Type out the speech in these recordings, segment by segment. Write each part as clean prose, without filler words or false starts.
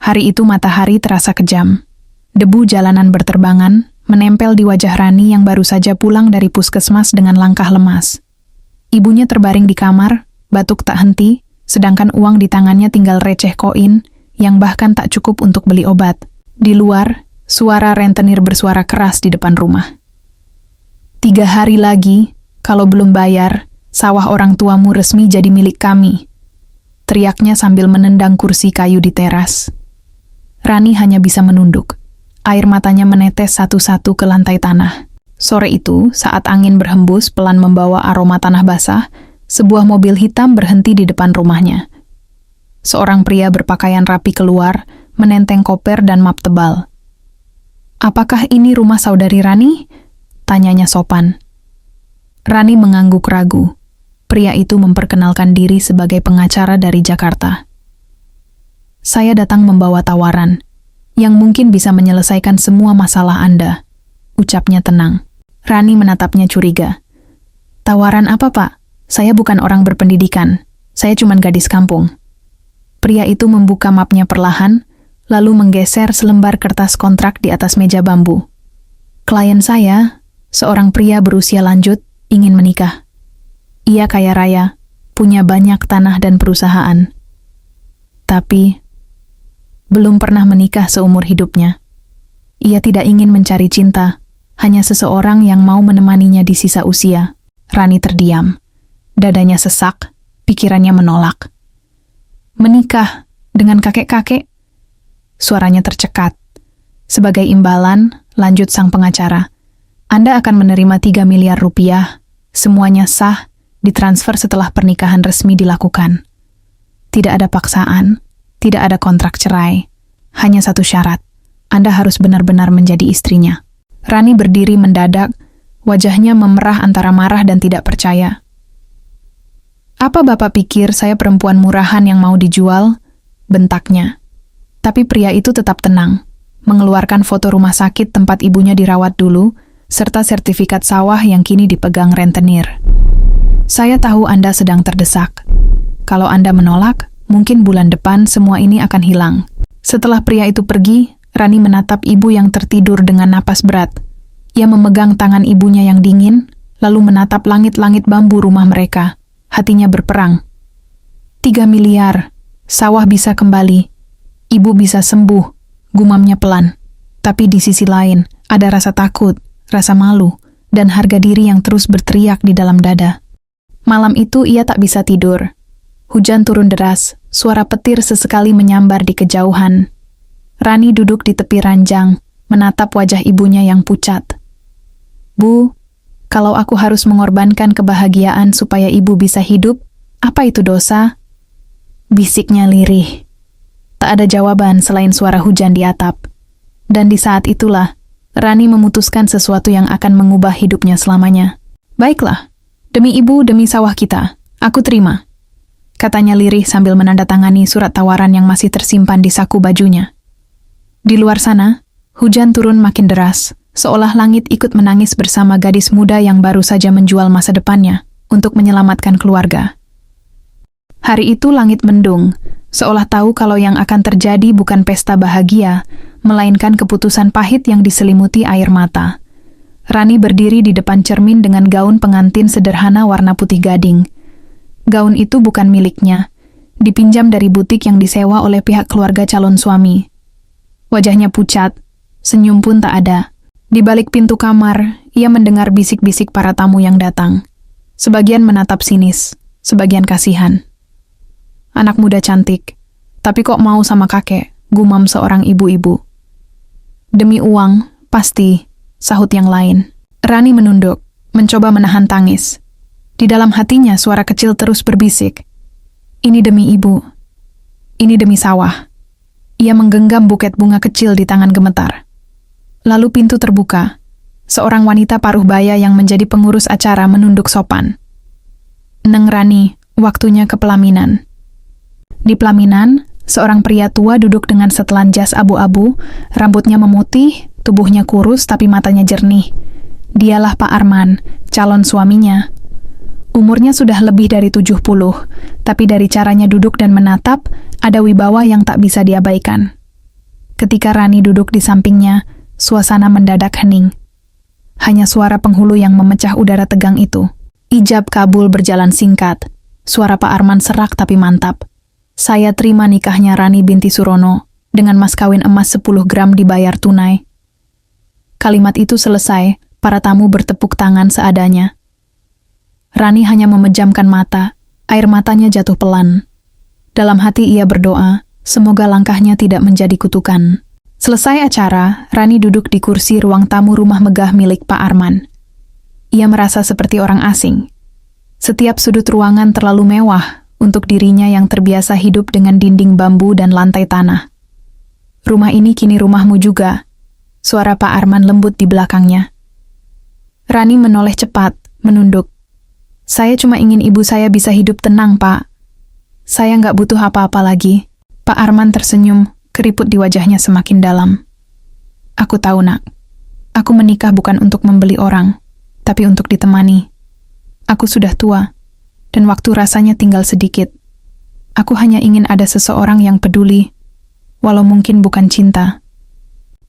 Hari itu matahari terasa kejam. Debu jalanan berterbangan, menempel di wajah Rani yang baru saja pulang dari puskesmas dengan langkah lemas. Ibunya terbaring di kamar, batuk tak henti, sedangkan uang di tangannya tinggal receh koin, yang bahkan tak cukup untuk beli obat. Di luar, suara rentenir bersuara keras di depan rumah. 3 hari lagi, kalau belum bayar, sawah orang tuamu resmi jadi milik kami. Teriaknya sambil menendang kursi kayu di teras. Rani hanya bisa menunduk. Air matanya menetes satu-satu ke lantai tanah. Sore itu, saat angin berhembus pelan membawa aroma tanah basah, sebuah mobil hitam berhenti di depan rumahnya. Seorang pria berpakaian rapi keluar, menenteng koper dan map tebal. "Apakah ini rumah saudari Rani?" tanyanya sopan. Rani mengangguk ragu. Pria itu memperkenalkan diri sebagai pengacara dari Jakarta. "Saya datang membawa tawaran, yang mungkin bisa menyelesaikan semua masalah Anda," ucapnya tenang. Rani menatapnya curiga. "Tawaran apa, Pak? Saya bukan orang berpendidikan. Saya cuma gadis kampung." Pria itu membuka mapnya perlahan, lalu menggeser selembar kertas kontrak di atas meja bambu. "Klien saya, seorang pria berusia lanjut, ingin menikah. Ia kaya raya, punya banyak tanah dan perusahaan. Tapi belum pernah menikah seumur hidupnya. Ia tidak ingin mencari cinta, hanya seseorang yang mau menemaninya di sisa usia." Rani terdiam. Dadanya sesak, pikirannya menolak. "Menikah dengan kakek-kakek?" Suaranya tercekat. "Sebagai imbalan," lanjut sang pengacara, "Anda akan menerima 3 miliar rupiah, semuanya sah, ditransfer setelah pernikahan resmi dilakukan. Tidak ada paksaan, tidak ada kontrak cerai. Hanya satu syarat, Anda harus benar-benar menjadi istrinya." Rani berdiri mendadak, wajahnya memerah antara marah dan tidak percaya. "Apa Bapak pikir saya perempuan murahan yang mau dijual?" bentaknya. Tapi pria itu tetap tenang, mengeluarkan foto rumah sakit tempat ibunya dirawat dulu, serta sertifikat sawah yang kini dipegang rentenir. "Saya tahu Anda sedang terdesak. Kalau Anda menolak, mungkin bulan depan semua ini akan hilang." Setelah pria itu pergi, Rani menatap ibu yang tertidur dengan napas berat. Ia memegang tangan ibunya yang dingin, lalu menatap langit-langit bambu rumah mereka. Hatinya berperang. 3 miliar, sawah bisa kembali, ibu bisa sembuh, gumamnya pelan. Tapi di sisi lain, ada rasa takut, rasa malu, dan harga diri yang terus berteriak di dalam dada. Malam itu ia tak bisa tidur. Hujan turun deras, suara petir sesekali menyambar di kejauhan. Rani duduk di tepi ranjang, menatap wajah ibunya yang pucat. "Bu, kalau aku harus mengorbankan kebahagiaan supaya ibu bisa hidup, apa itu dosa?" bisiknya lirih. Tak ada jawaban selain suara hujan di atap. Dan di saat itulah, Rani memutuskan sesuatu yang akan mengubah hidupnya selamanya. "Baiklah, demi ibu, demi sawah kita, aku terima," katanya lirih sambil menandatangani surat tawaran yang masih tersimpan di saku bajunya. Di luar sana, hujan turun makin deras, seolah langit ikut menangis bersama gadis muda yang baru saja menjual masa depannya untuk menyelamatkan keluarga. Hari itu langit mendung, seolah tahu kalau yang akan terjadi bukan pesta bahagia, melainkan keputusan pahit yang diselimuti air mata. Rani berdiri di depan cermin dengan gaun pengantin sederhana warna putih gading. Gaun itu bukan miliknya, dipinjam dari butik yang disewa oleh pihak keluarga calon suami. Wajahnya pucat, senyum pun tak ada. Di balik pintu kamar, ia mendengar bisik-bisik para tamu yang datang. Sebagian menatap sinis, sebagian kasihan. "Anak muda cantik, tapi kok mau sama kakek?" gumam seorang ibu-ibu. "Demi uang, pasti," sahut yang lain. Rani menunduk, mencoba menahan tangis. Di dalam hatinya suara kecil terus berbisik. "Ini demi ibu. Ini demi sawah." Ia menggenggam buket bunga kecil di tangan gemetar. Lalu pintu terbuka. Seorang wanita paruh baya yang menjadi pengurus acara menunduk sopan. "Neng Rani, waktunya ke pelaminan." Di pelaminan, seorang pria tua duduk dengan setelan jas abu-abu, rambutnya memutih, tubuhnya kurus tapi matanya jernih. Dialah Pak Arman, calon suaminya. Umurnya sudah lebih dari 70, tapi dari caranya duduk dan menatap, ada wibawa yang tak bisa diabaikan. Ketika Rani duduk di sampingnya, suasana mendadak hening. Hanya suara penghulu yang memecah udara tegang itu. Ijab kabul berjalan singkat. Suara Pak Arman serak tapi mantap. Saya terima nikahnya Rani binti Surono dengan mas kawin emas 10 gram dibayar tunai. Kalimat itu selesai, para tamu bertepuk tangan seadanya. Rani hanya memejamkan mata, air matanya jatuh pelan. Dalam hati ia berdoa, semoga langkahnya tidak menjadi kutukan. Selesai acara, Rani duduk di kursi ruang tamu rumah megah milik Pak Arman. Ia merasa seperti orang asing. Setiap sudut ruangan terlalu mewah untuk dirinya yang terbiasa hidup dengan dinding bambu dan lantai tanah. Rumah ini kini rumahmu juga. Suara Pak Arman lembut di belakangnya. Rani menoleh cepat, menunduk. Saya cuma ingin ibu saya bisa hidup tenang, Pak. Saya nggak butuh apa-apa lagi. Pak Arman tersenyum, keriput di wajahnya semakin dalam. Aku tahu, Nak. Aku menikah bukan untuk membeli orang, tapi untuk ditemani. Aku sudah tua, dan waktu rasanya tinggal sedikit. Aku hanya ingin ada seseorang yang peduli, walau mungkin bukan cinta.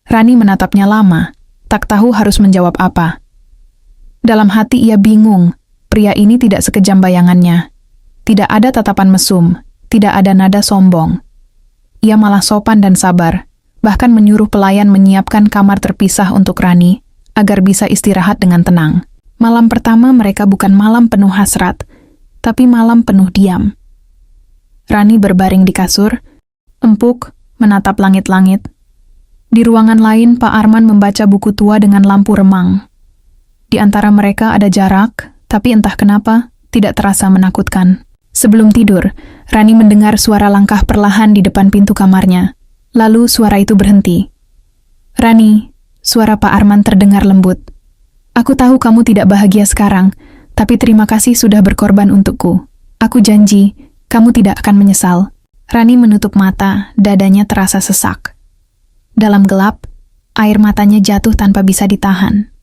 Rani menatapnya lama, tak tahu harus menjawab apa. Dalam hati ia bingung, pria ini tidak sekejam bayangannya. Tidak ada tatapan mesum, tidak ada nada sombong. Ia malah sopan dan sabar, bahkan menyuruh pelayan menyiapkan kamar terpisah untuk Rani, agar bisa istirahat dengan tenang. Malam pertama mereka bukan malam penuh hasrat, tapi malam penuh diam. Rani berbaring di kasur, empuk, menatap langit-langit. Di ruangan lain, Pak Arman membaca buku tua dengan lampu remang. Di antara mereka ada jarak, tapi entah kenapa, tidak terasa menakutkan. Sebelum tidur, Rani mendengar suara langkah perlahan di depan pintu kamarnya. Lalu suara itu berhenti. Rani, suara Pak Arman terdengar lembut. Aku tahu kamu tidak bahagia sekarang, tapi terima kasih sudah berkorban untukku. Aku janji, kamu tidak akan menyesal. Rani menutup mata, dadanya terasa sesak. Dalam gelap, air matanya jatuh tanpa bisa ditahan.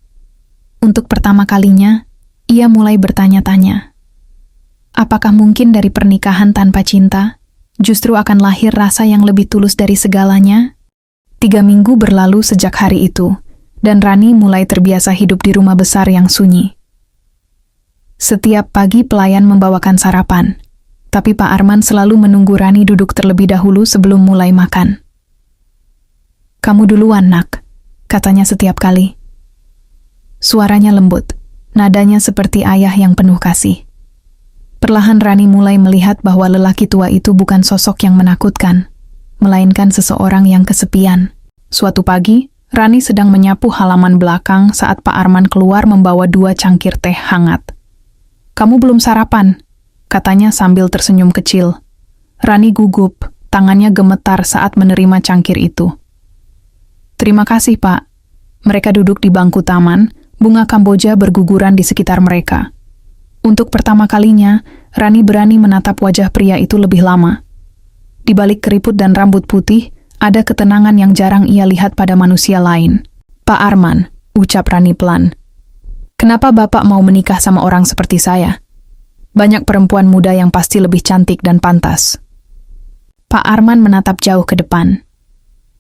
Untuk pertama kalinya, ia mulai bertanya-tanya. Apakah mungkin dari pernikahan tanpa cinta, justru akan lahir rasa yang lebih tulus dari segalanya? 3 minggu berlalu sejak hari itu, dan Rani mulai terbiasa hidup di rumah besar yang sunyi. Setiap pagi pelayan membawakan sarapan, tapi Pak Arman selalu menunggu Rani duduk terlebih dahulu sebelum mulai makan. Kamu duluan, Nak, katanya setiap kali. Suaranya lembut, nadanya seperti ayah yang penuh kasih. Perlahan Rani mulai melihat bahwa lelaki tua itu bukan sosok yang menakutkan, melainkan seseorang yang kesepian. Suatu pagi, Rani sedang menyapu halaman belakang saat Pak Arman keluar membawa 2 cangkir teh hangat. Kamu belum sarapan, katanya sambil tersenyum kecil. Rani gugup, tangannya gemetar saat menerima cangkir itu. Terima kasih, Pak. Mereka duduk di bangku taman, bunga Kamboja berguguran di sekitar mereka. Untuk pertama kalinya, Rani berani menatap wajah pria itu lebih lama. Di balik keriput dan rambut putih, ada ketenangan yang jarang ia lihat pada manusia lain. Pak Arman, ucap Rani pelan. Kenapa Bapak mau menikah sama orang seperti saya? Banyak perempuan muda yang pasti lebih cantik dan pantas. Pak Arman menatap jauh ke depan.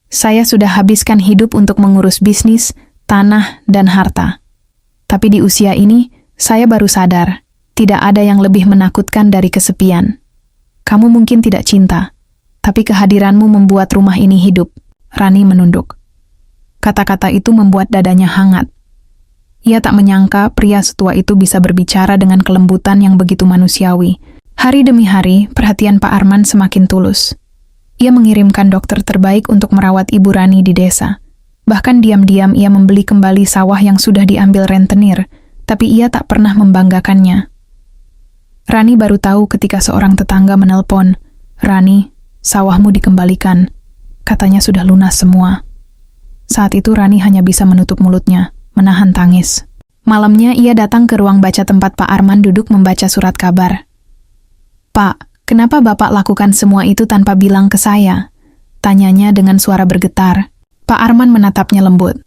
Saya sudah habiskan hidup untuk mengurus bisnis, tanah, dan harta. Tapi di usia ini, saya baru sadar, tidak ada yang lebih menakutkan dari kesepian. Kamu mungkin tidak cinta, tapi kehadiranmu membuat rumah ini hidup. Rani menunduk. Kata-kata itu membuat dadanya hangat. Ia tak menyangka pria setua itu bisa berbicara dengan kelembutan yang begitu manusiawi. Hari demi hari, perhatian Pak Arman semakin tulus. Ia mengirimkan dokter terbaik untuk merawat Ibu Rani di desa. Bahkan diam-diam ia membeli kembali sawah yang sudah diambil rentenir, tapi ia tak pernah membanggakannya. Rani baru tahu ketika seorang tetangga menelpon, Rani, sawahmu dikembalikan. Katanya sudah lunas semua. Saat itu Rani hanya bisa menutup mulutnya, menahan tangis. Malamnya ia datang ke ruang baca tempat Pak Arman duduk membaca surat kabar. Pak, kenapa Bapak lakukan semua itu tanpa bilang ke saya? Tanyanya dengan suara bergetar. Pak Arman menatapnya lembut.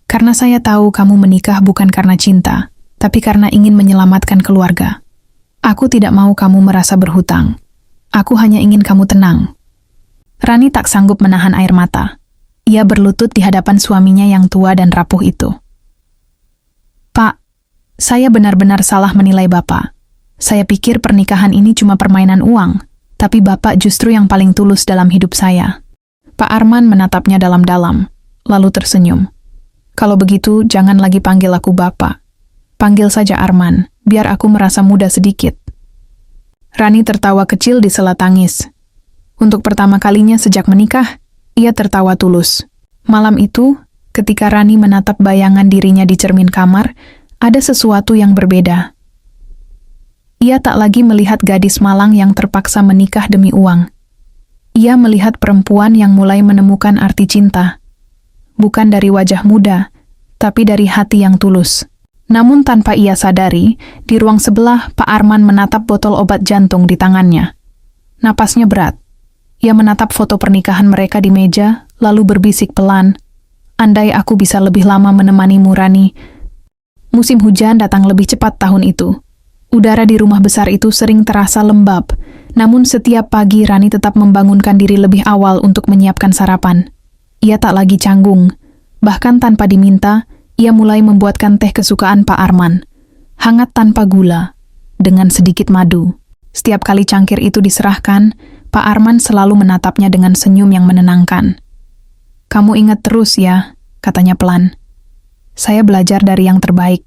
Karena saya tahu kamu menikah bukan karena cinta, tapi karena ingin menyelamatkan keluarga. Aku tidak mau kamu merasa berhutang. Aku hanya ingin kamu tenang. Rani tak sanggup menahan air mata. Ia berlutut di hadapan suaminya yang tua dan rapuh itu. "Pak, saya benar-benar salah menilai Bapak. Saya pikir pernikahan ini cuma permainan uang, tapi Bapak justru yang paling tulus dalam hidup saya." Pak Arman menatapnya dalam-dalam, lalu tersenyum. "Kalau begitu, jangan lagi panggil aku Bapak. Panggil saja Arman, biar aku merasa muda sedikit." Rani tertawa kecil di sela tangis. Untuk pertama kalinya sejak menikah, ia tertawa tulus. Malam itu, ketika Rani menatap bayangan dirinya di cermin kamar, ada sesuatu yang berbeda. Ia tak lagi melihat gadis malang yang terpaksa menikah demi uang. Ia melihat perempuan yang mulai menemukan arti cinta. Bukan dari wajah muda, tapi dari hati yang tulus. Namun tanpa ia sadari, di ruang sebelah Pak Arman menatap botol obat jantung di tangannya. Napasnya berat. Ia menatap foto pernikahan mereka di meja, lalu berbisik pelan, "Andai aku bisa lebih lama menemanimu, Rani." Musim hujan datang lebih cepat tahun itu. Udara di rumah besar itu sering terasa lembab, namun setiap pagi Rani tetap membangunkan diri lebih awal untuk menyiapkan sarapan. Ia tak lagi canggung. Bahkan tanpa diminta, ia mulai membuatkan teh kesukaan Pak Arman. Hangat tanpa gula, dengan sedikit madu. Setiap kali cangkir itu diserahkan, Pak Arman selalu menatapnya dengan senyum yang menenangkan. "Kamu ingat terus ya," katanya pelan. "Saya belajar dari yang terbaik,"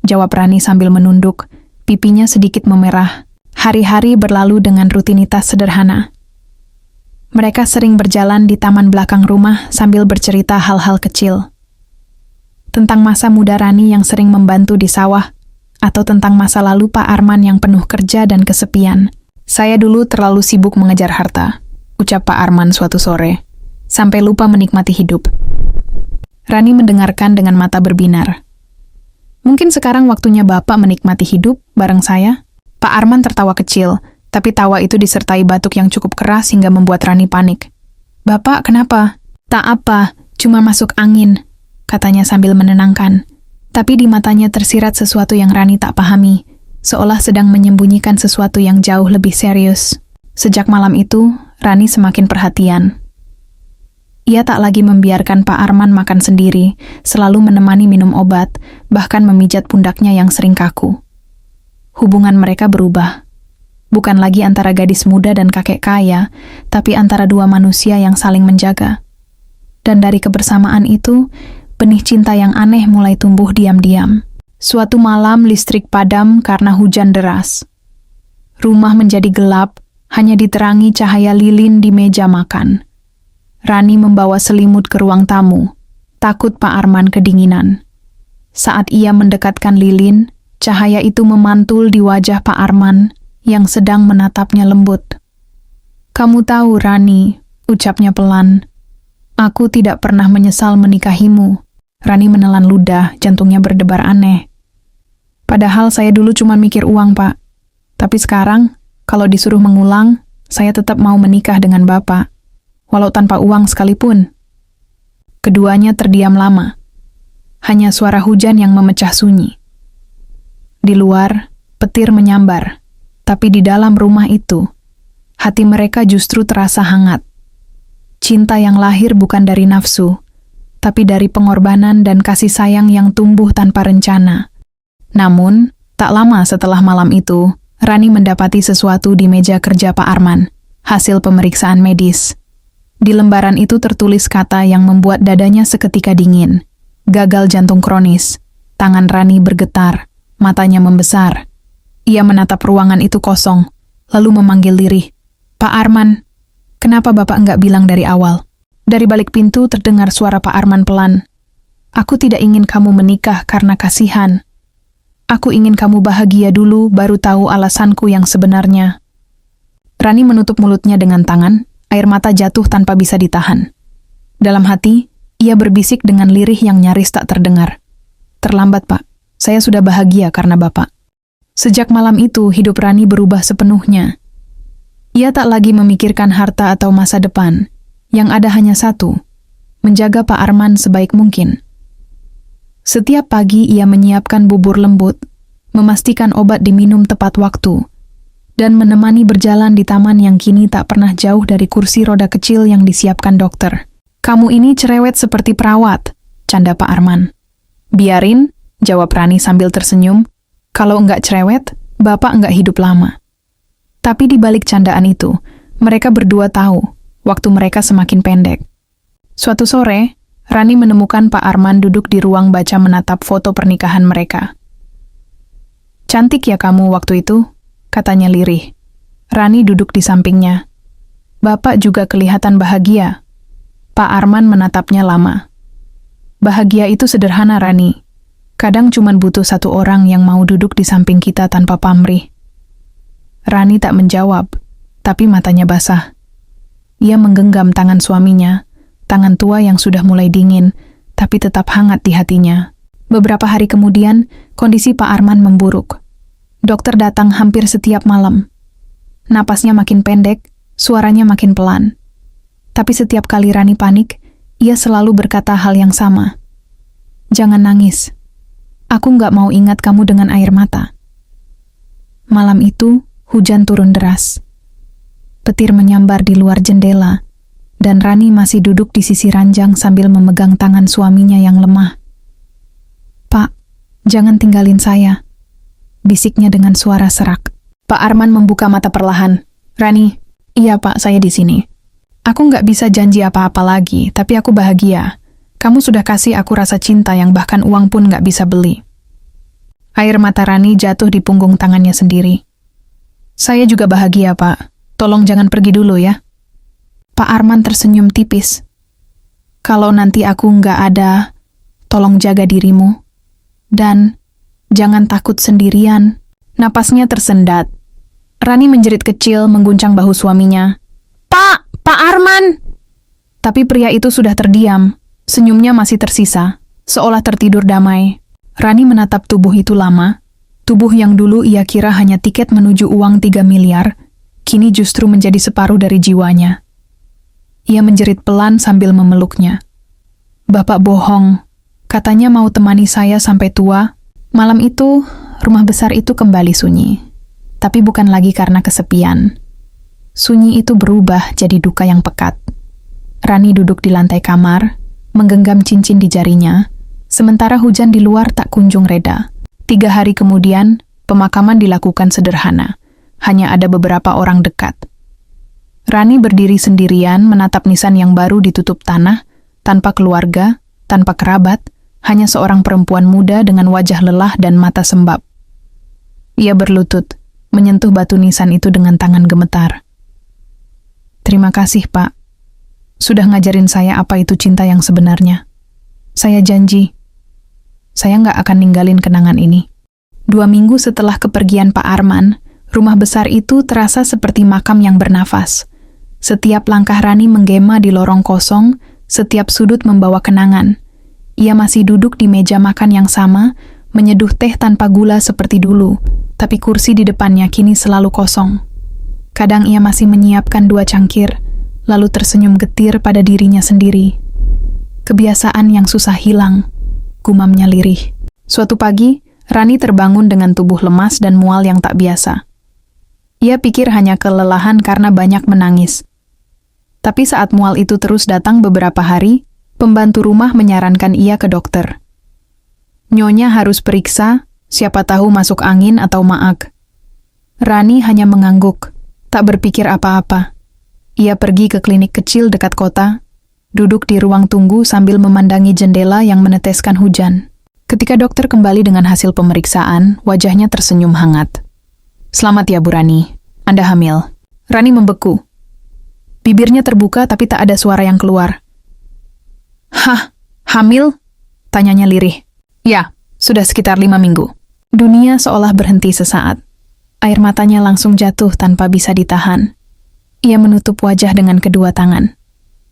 jawab Rani sambil menunduk, pipinya sedikit memerah. Hari-hari berlalu dengan rutinitas sederhana. Mereka sering berjalan di taman belakang rumah sambil bercerita hal-hal kecil. Tentang masa muda Rani yang sering membantu di sawah, atau tentang masa lalu Pak Arman yang penuh kerja dan kesepian. "Saya dulu terlalu sibuk mengejar harta," ucap Pak Arman suatu sore, "sampai lupa menikmati hidup." Rani mendengarkan dengan mata berbinar. "Mungkin sekarang waktunya Bapak menikmati hidup bareng saya?" Pak Arman tertawa kecil, tapi tawa itu disertai batuk yang cukup keras hingga membuat Rani panik. "Bapak, kenapa?" "Tak apa, cuma masuk angin," katanya sambil menenangkan. Tapi di matanya tersirat sesuatu yang Rani tak pahami, seolah sedang menyembunyikan sesuatu yang jauh lebih serius. Sejak malam itu, Rani semakin perhatian. Ia tak lagi membiarkan Pak Arman makan sendiri, selalu menemani minum obat, bahkan memijat pundaknya yang sering kaku. Hubungan mereka berubah. Bukan lagi antara gadis muda dan kakek kaya, tapi antara dua manusia yang saling menjaga. Dan dari kebersamaan itu, benih cinta yang aneh mulai tumbuh diam-diam. Suatu malam listrik padam karena hujan deras. Rumah menjadi gelap, hanya diterangi cahaya lilin di meja makan. Rani membawa selimut ke ruang tamu, takut Pak Arman kedinginan. Saat ia mendekatkan lilin, cahaya itu memantul di wajah Pak Arman yang sedang menatapnya lembut. "Kamu tahu, Rani," ucapnya pelan, "aku tidak pernah menyesal menikahimu." Rani menelan ludah, jantungnya berdebar aneh. "Padahal saya dulu cuma mikir uang, Pak. Tapi sekarang, kalau disuruh mengulang, saya tetap mau menikah dengan Bapak. Walau tanpa uang sekalipun." Keduanya terdiam lama. Hanya suara hujan yang memecah sunyi. Di luar, petir menyambar. Tapi di dalam rumah itu, hati mereka justru terasa hangat. Cinta yang lahir bukan dari nafsu, tapi dari pengorbanan dan kasih sayang yang tumbuh tanpa rencana. Namun, tak lama setelah malam itu, Rani mendapati sesuatu di meja kerja Pak Arman, hasil pemeriksaan medis. Di lembaran itu tertulis kata yang membuat dadanya seketika dingin. Gagal jantung kronis. Tangan Rani bergetar, matanya membesar. Ia menatap ruangan itu kosong, lalu memanggil lirih. "Pak Arman, kenapa Bapak enggak bilang dari awal?" Dari balik pintu terdengar suara Pak Arman pelan. "Aku tidak ingin kamu menikah karena kasihan. Aku ingin kamu bahagia dulu, baru tahu alasanku yang sebenarnya." Rani menutup mulutnya dengan tangan, air mata jatuh tanpa bisa ditahan. Dalam hati, ia berbisik dengan lirih yang nyaris tak terdengar. "Terlambat, Pak. Saya sudah bahagia karena Bapak." Sejak malam itu, hidup Rani berubah sepenuhnya. Ia tak lagi memikirkan harta atau masa depan. Yang ada hanya satu, menjaga Pak Arman sebaik mungkin. Setiap pagi ia menyiapkan bubur lembut, memastikan obat diminum tepat waktu, dan menemani berjalan di taman yang kini tak pernah jauh dari kursi roda kecil yang disiapkan dokter. Kamu ini cerewet seperti perawat, canda Pak Arman. Biarin, jawab Rani sambil tersenyum. Kalau enggak cerewet, Bapak enggak hidup lama. Tapi di balik candaan itu, mereka berdua tahu, waktu mereka semakin pendek. Suatu sore, Rani menemukan Pak Arman duduk di ruang baca menatap foto pernikahan mereka. Cantik ya kamu waktu itu, katanya lirih. Rani duduk di sampingnya. Bapak juga kelihatan bahagia. Pak Arman menatapnya lama. Bahagia itu sederhana, Rani. Kadang cuman butuh satu orang yang mau duduk di samping kita tanpa pamrih. Rani tak menjawab, tapi matanya basah. Ia menggenggam tangan suaminya, tangan tua yang sudah mulai dingin, tapi tetap hangat di hatinya. Beberapa hari kemudian, kondisi Pak Arman memburuk. Dokter datang hampir setiap malam. Napasnya makin pendek, suaranya makin pelan. Tapi setiap kali Rani panik, ia selalu berkata hal yang sama. Jangan nangis. Aku nggak mau ingat kamu dengan air mata. Malam itu, hujan turun deras. Petir menyambar di luar jendela, dan Rani masih duduk di sisi ranjang sambil memegang tangan suaminya yang lemah. Pak, jangan tinggalin saya, bisiknya dengan suara serak. Pak Arman membuka mata perlahan. Rani, iya Pak, saya di sini. Aku nggak bisa janji apa-apa lagi, tapi aku bahagia. Kamu sudah kasih aku rasa cinta yang bahkan uang pun nggak bisa beli. Air mata Rani jatuh di punggung tangannya sendiri. Saya juga bahagia, Pak. Tolong jangan pergi dulu ya. Pak Arman tersenyum tipis. Kalau nanti aku nggak ada, tolong jaga dirimu. Dan jangan takut sendirian. Napasnya tersendat. Rani menjerit kecil mengguncang bahu suaminya. Pak Arman! Tapi pria itu sudah terdiam. Senyumnya masih tersisa, seolah tertidur damai. Rani menatap tubuh itu lama. Tubuh yang dulu ia kira hanya tiket menuju uang 3 miliar, kini justru menjadi separuh dari jiwanya. Ia menjerit pelan sambil memeluknya. Bapak bohong. Katanya mau temani saya sampai tua. Malam itu, rumah besar itu kembali sunyi. Tapi bukan lagi karena kesepian. Sunyi itu berubah jadi duka yang pekat. Rani duduk di lantai kamar, menggenggam cincin di jarinya, sementara hujan di luar tak kunjung reda. 3 hari kemudian, pemakaman dilakukan sederhana. Hanya ada beberapa orang dekat. Rani berdiri sendirian menatap nisan yang baru ditutup tanah, tanpa keluarga, tanpa kerabat, hanya seorang perempuan muda dengan wajah lelah dan mata sembab. Ia berlutut, menyentuh batu nisan itu dengan tangan gemetar. Terima kasih, Pak. Sudah ngajarin saya apa itu cinta yang sebenarnya. Saya janji, saya nggak akan ninggalin kenangan ini. 2 minggu setelah kepergian Pak Arman, rumah besar itu terasa seperti makam yang bernafas. Setiap langkah Rani menggema di lorong kosong, setiap sudut membawa kenangan. Ia masih duduk di meja makan yang sama, menyeduh teh tanpa gula seperti dulu, tapi kursi di depannya kini selalu kosong. Kadang ia masih menyiapkan 2 cangkir, lalu tersenyum getir pada dirinya sendiri. Kebiasaan yang susah hilang, gumamnya lirih. Suatu pagi, Rani terbangun dengan tubuh lemas dan mual yang tak biasa. Ia pikir hanya kelelahan karena banyak menangis. Tapi saat mual itu terus datang beberapa hari, pembantu rumah menyarankan ia ke dokter. Nyonya harus periksa, siapa tahu masuk angin atau maag. Rani hanya mengangguk. Tak berpikir apa-apa. Ia pergi ke klinik kecil dekat kota, duduk di ruang tunggu sambil memandangi jendela yang meneteskan hujan. Ketika dokter kembali dengan hasil pemeriksaan, wajahnya tersenyum hangat. Selamat ya Bu Rani, Anda hamil. Rani membeku. Bibirnya terbuka tapi tak ada suara yang keluar. Hah, hamil? Tanyanya lirih. Ya, sudah sekitar 5 minggu. Dunia seolah berhenti sesaat. Air matanya langsung jatuh tanpa bisa ditahan. Ia menutup wajah dengan kedua tangan.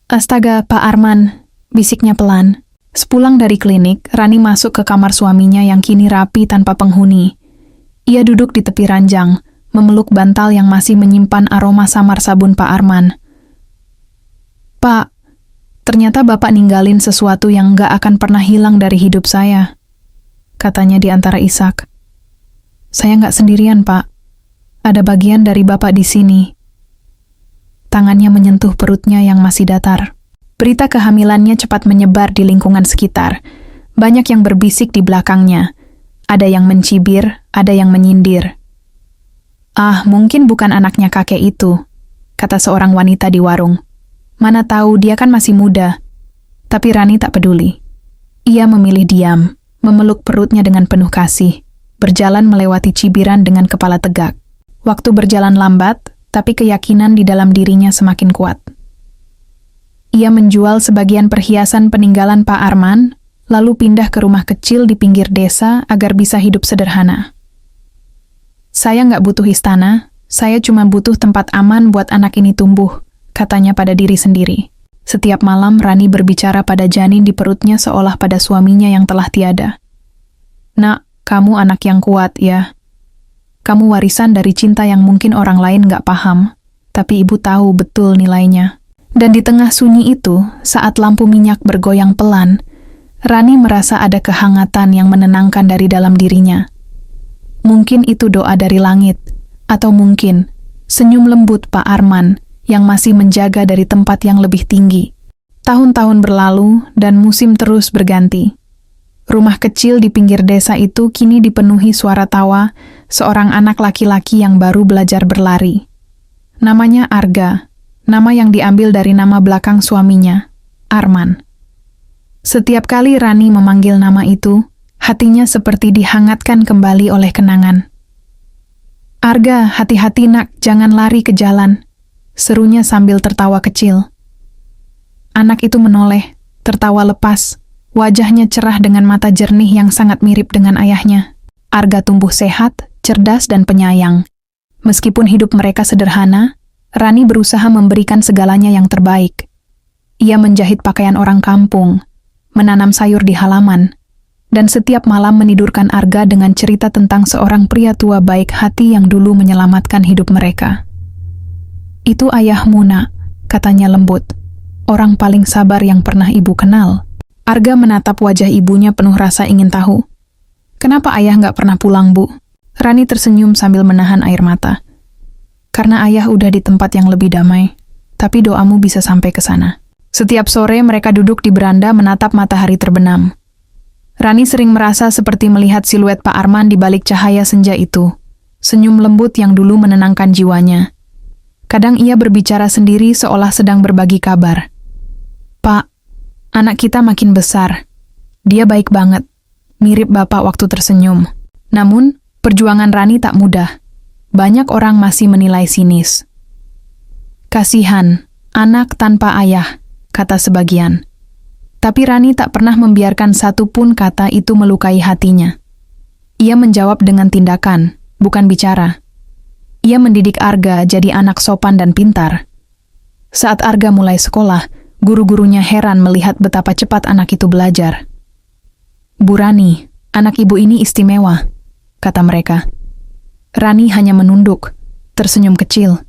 Astaga, Pak Arman, bisiknya pelan. Sepulang dari klinik, Rani masuk ke kamar suaminya yang kini rapi tanpa penghuni. Ia duduk di tepi ranjang, memeluk bantal yang masih menyimpan aroma samar sabun Pak Arman. Pak, ternyata Bapak ninggalin sesuatu yang gak akan pernah hilang dari hidup saya, katanya di antara isak. Saya gak sendirian, Pak. Ada bagian dari Bapak di sini. Tangannya menyentuh perutnya yang masih datar. Berita kehamilannya cepat menyebar di lingkungan sekitar. Banyak yang berbisik di belakangnya. Ada yang mencibir, ada yang menyindir. "Ah, mungkin bukan anaknya kakek itu," kata seorang wanita di warung. "Mana tahu, dia kan masih muda." Tapi Rani tak peduli. Ia memilih diam, memeluk perutnya dengan penuh kasih, berjalan melewati cibiran dengan kepala tegak. Waktu berjalan lambat, tapi keyakinan di dalam dirinya semakin kuat. Ia menjual sebagian perhiasan peninggalan Pak Arman, lalu pindah ke rumah kecil di pinggir desa agar bisa hidup sederhana. "Saya nggak butuh istana, saya cuma butuh tempat aman buat anak ini tumbuh," katanya pada diri sendiri. Setiap malam Rani berbicara pada janin di perutnya seolah pada suaminya yang telah tiada. "Nak, kamu anak yang kuat ya. Kamu warisan dari cinta yang mungkin orang lain nggak paham, tapi ibu tahu betul nilainya." Dan di tengah sunyi itu, saat lampu minyak bergoyang pelan, Rani merasa ada kehangatan yang menenangkan dari dalam dirinya. Mungkin itu doa dari langit, atau mungkin senyum lembut Pak Arman yang masih menjaga dari tempat yang lebih tinggi. Tahun-tahun berlalu dan musim terus berganti. Rumah kecil di pinggir desa itu kini dipenuhi suara tawa seorang anak laki-laki yang baru belajar berlari. Namanya Arga, nama yang diambil dari nama belakang suaminya, Arman. Setiap kali Rani memanggil nama itu, hatinya seperti dihangatkan kembali oleh kenangan. "Arga, hati-hati nak, jangan lari ke jalan," serunya sambil tertawa kecil. Anak itu menoleh, tertawa lepas, wajahnya cerah dengan mata jernih yang sangat mirip dengan ayahnya. Arga tumbuh sehat, cerdas dan penyayang. Meskipun hidup mereka sederhana, Rani berusaha memberikan segalanya yang terbaik. Ia menjahit pakaian orang kampung, menanam sayur di halaman, dan setiap malam menidurkan Arga dengan cerita tentang seorang pria tua baik hati yang dulu menyelamatkan hidup mereka. "Itu ayahmu, nak," katanya lembut. "Orang paling sabar yang pernah ibu kenal." Arga menatap wajah ibunya penuh rasa ingin tahu. "Kenapa ayah nggak pernah pulang, Bu?" Rani tersenyum sambil menahan air mata. "Karena ayah udah di tempat yang lebih damai, tapi doamu bisa sampai ke sana." Setiap sore mereka duduk di beranda menatap matahari terbenam. Rani sering merasa seperti melihat siluet Pak Arman di balik cahaya senja itu, senyum lembut yang dulu menenangkan jiwanya. Kadang ia berbicara sendiri seolah sedang berbagi kabar. "Pak, anak kita makin besar. Dia baik banget, mirip bapak waktu tersenyum." Namun, perjuangan Rani tak mudah. Banyak orang masih menilai sinis. "Kasihan, anak tanpa ayah," kata sebagian. Tapi Rani tak pernah membiarkan satu pun kata itu melukai hatinya. Ia menjawab dengan tindakan, bukan bicara. Ia mendidik Arga jadi anak sopan dan pintar. Saat Arga mulai sekolah, guru-gurunya heran melihat betapa cepat anak itu belajar. "Bu Rani, anak ibu ini istimewa," kata mereka. Rani hanya menunduk, tersenyum kecil.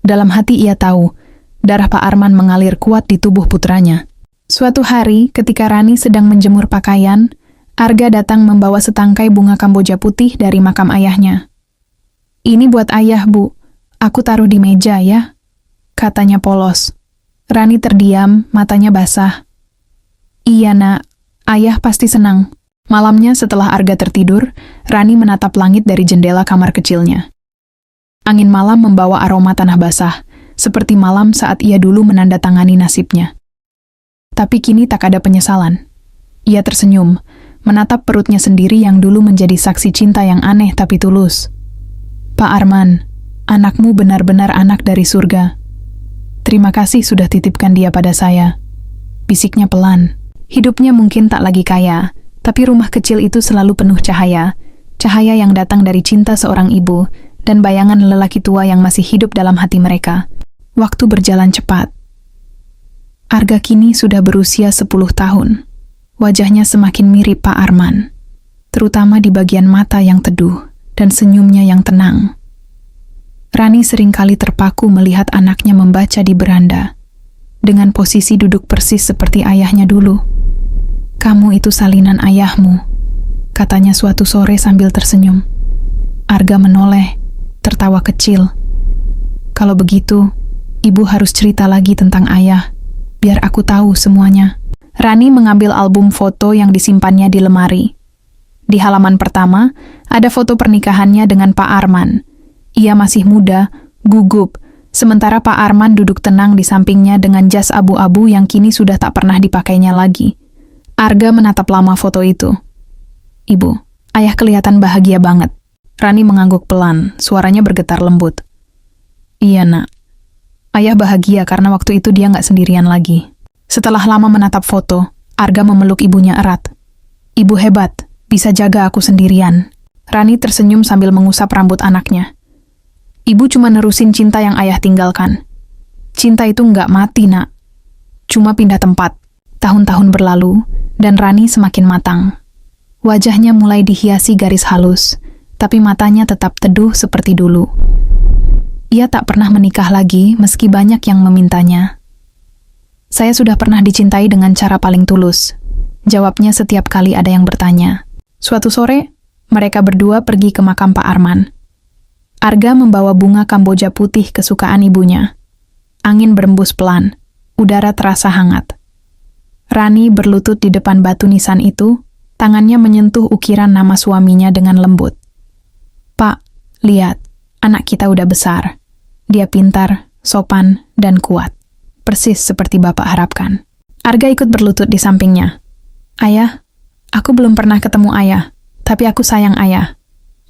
Dalam hati ia tahu, darah Pak Arman mengalir kuat di tubuh putranya. Suatu hari, ketika Rani sedang menjemur pakaian, Arga datang membawa setangkai bunga kamboja putih dari makam ayahnya. "Ini buat ayah, Bu. Aku taruh di meja ya," katanya polos. Rani terdiam, matanya basah. "Iya, Nak. Ayah pasti senang." Malamnya setelah Arga tertidur, Rani menatap langit dari jendela kamar kecilnya. Angin malam membawa aroma tanah basah, seperti malam saat ia dulu menandatangani nasibnya. Tapi kini tak ada penyesalan. Ia tersenyum, menatap perutnya sendiri yang dulu menjadi saksi cinta yang aneh tapi tulus. "Pak Arman, anakmu benar-benar anak dari surga. Terima kasih sudah titipkan dia pada saya," bisiknya pelan. Hidupnya mungkin tak lagi kaya, tapi rumah kecil itu selalu penuh cahaya. Cahaya yang datang dari cinta seorang ibu dan bayangan lelaki tua yang masih hidup dalam hati mereka. Waktu berjalan cepat. Arga kini sudah berusia 10 tahun. Wajahnya semakin mirip Pak Arman, terutama di bagian mata yang teduh dan senyumnya yang tenang. Rani seringkali terpaku melihat anaknya membaca di beranda, dengan posisi duduk persis seperti ayahnya dulu. "Kamu itu salinan ayahmu," katanya suatu sore sambil tersenyum. Arga menoleh, tertawa kecil. "Kalau begitu, ibu harus cerita lagi tentang ayah, biar aku tahu semuanya. Rani mengambil album foto yang disimpannya di lemari. Di halaman pertama, ada foto pernikahannya dengan Pak Arman. Ia masih muda, gugup, sementara Pak Arman duduk tenang di sampingnya dengan jas abu-abu yang kini sudah tak pernah dipakainya lagi. Arga menatap lama foto itu. Ibu, ayah kelihatan bahagia banget. Rani mengangguk pelan, suaranya bergetar lembut. Iya, Nak. Ayah bahagia karena waktu itu dia nggak sendirian lagi. Setelah lama menatap foto, Arga memeluk ibunya erat. Ibu hebat, bisa jaga aku sendirian. Rani tersenyum sambil mengusap rambut anaknya. Ibu cuma nerusin cinta yang ayah tinggalkan. Cinta itu nggak mati, Nak. Cuma pindah tempat. Tahun-tahun berlalu, dan Rani semakin matang. Wajahnya mulai dihiasi garis halus, tapi matanya tetap teduh seperti dulu. Ia tak pernah menikah lagi meski banyak yang memintanya. Saya sudah pernah dicintai dengan cara paling tulus. Jawabnya setiap kali ada yang bertanya. Suatu sore, mereka berdua pergi ke makam Pak Arman. Arga membawa bunga kamboja putih kesukaan ibunya. Angin berembus pelan, udara terasa hangat. Rani berlutut di depan batu nisan itu, tangannya menyentuh ukiran nama suaminya dengan lembut. Pak, lihat, anak kita udah besar. Dia pintar, sopan, dan kuat. Persis seperti Bapak harapkan. Arga ikut berlutut di sampingnya. Ayah, aku belum pernah ketemu ayah, tapi aku sayang ayah.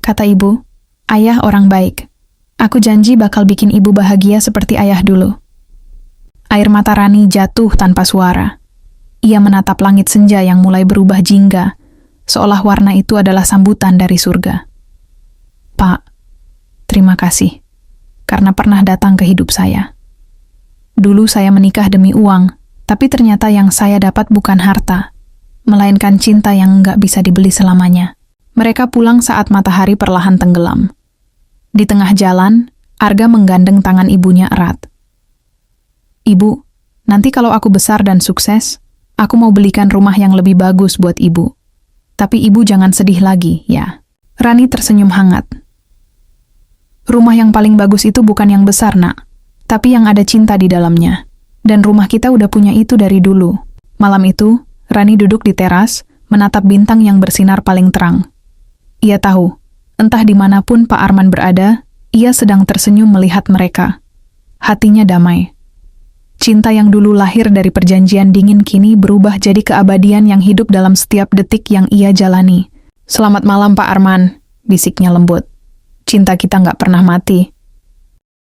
Kata ibu, ayah orang baik. Aku janji bakal bikin ibu bahagia seperti ayah dulu. Air mata Rani jatuh tanpa suara. Ia menatap langit senja yang mulai berubah jingga, seolah warna itu adalah sambutan dari surga. Pak, terima kasih, karena pernah datang ke hidup saya. Dulu saya menikah demi uang, tapi ternyata yang saya dapat bukan harta, melainkan cinta yang nggak bisa dibeli selamanya. Mereka pulang saat matahari perlahan tenggelam. Di tengah jalan, Arga menggandeng tangan ibunya erat. Ibu, nanti kalau aku besar dan sukses, aku mau belikan rumah yang lebih bagus buat ibu. Tapi ibu jangan sedih lagi, ya. Rani tersenyum hangat. Rumah yang paling bagus itu bukan yang besar, Nak, tapi yang ada cinta di dalamnya. Dan rumah kita udah punya itu dari dulu. Malam itu, Rani duduk di teras, menatap bintang yang bersinar paling terang. Ia tahu, entah dimanapun Pak Arman berada, ia sedang tersenyum melihat mereka. Hatinya damai. Cinta yang dulu lahir dari perjanjian dingin kini berubah jadi keabadian yang hidup dalam setiap detik yang ia jalani. Selamat malam Pak Arman, bisiknya lembut. Cinta kita nggak pernah mati.